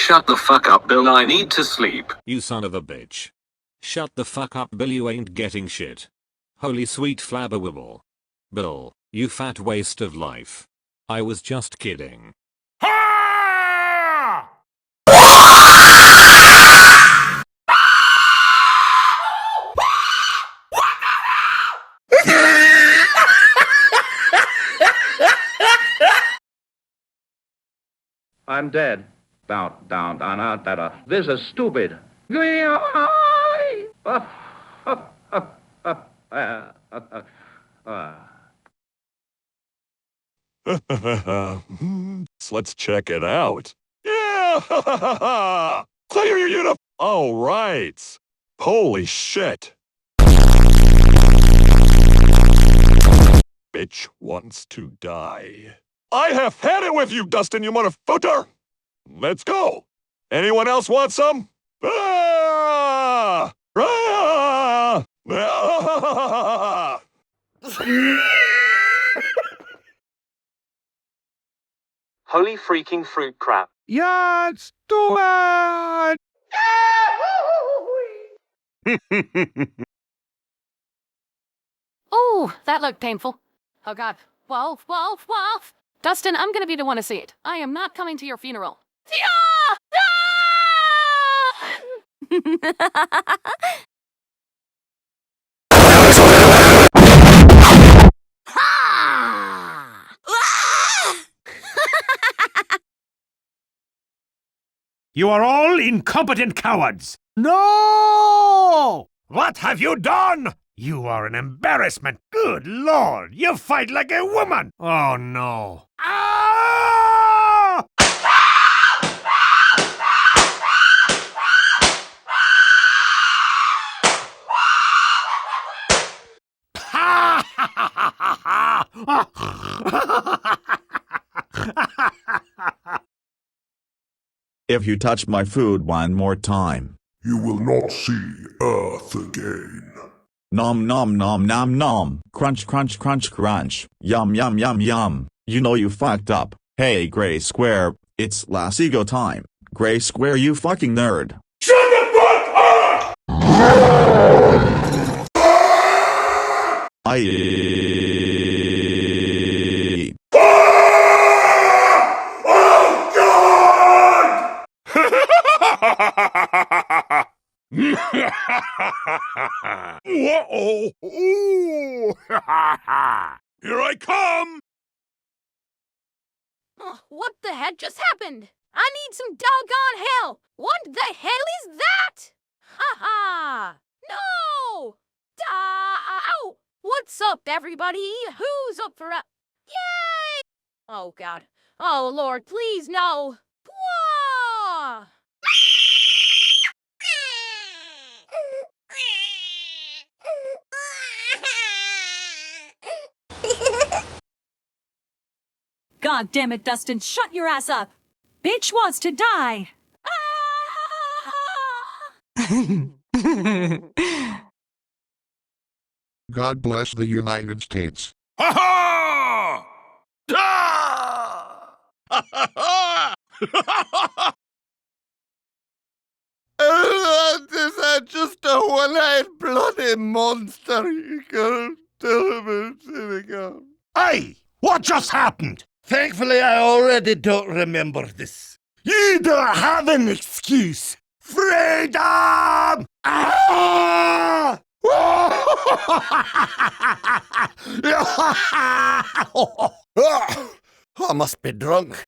Shut the fuck up, Bill. I need to sleep. You son of a bitch. Shut the fuck up, Bill. You ain't getting shit. Holy sweet flabberwibble. Bill, you fat waste of life. I was just kidding. I'm dead. Down, down, down, down, down. This is stupid. Let's check it out. Yeah! Clear your uniform. All right. Holy shit. Bitch wants to die. I have had it with you, Dustin, you motherfucker! Let's go! Anyone else want some? Ah! Ah! Ah! Holy freaking fruit crap. Yeah, it's too bad. Oh, that looked painful. Oh God. Wolf, wolf, wolf. Dustin, I'm gonna be the one to see it. I am not coming to your funeral. You are all incompetent cowards! No! What have you done? You are an embarrassment. Good Lord, you fight like a woman! Oh no. Ah! If you touch my food one more time, you will not see Earth again. Nom nom nom nom nom. Crunch crunch crunch crunch. Yum yum yum yum. You know you fucked up. Hey Gray Square, it's Lasigo time. Gray Square, you fucking nerd. Shut the fuck up! Uh-oh! Ooh! Here I come! Oh, what the heck just happened? I need some doggone help! What the hell is that? Ha ha! No! Ow! What's up, everybody? Who's up for a... Yay! Oh, God. Oh, Lord, please, no! Whoa! God damn it, Dustin, shut your ass up! Bitch wants to die! God bless the United States. Ha ha! Ha ha! Is that just a one-eyed bloody monster? You can't tell me cynical. Hey! What just happened? Thankfully, I already don't remember this. You don't have an excuse. Freedom! Ah! I must be drunk.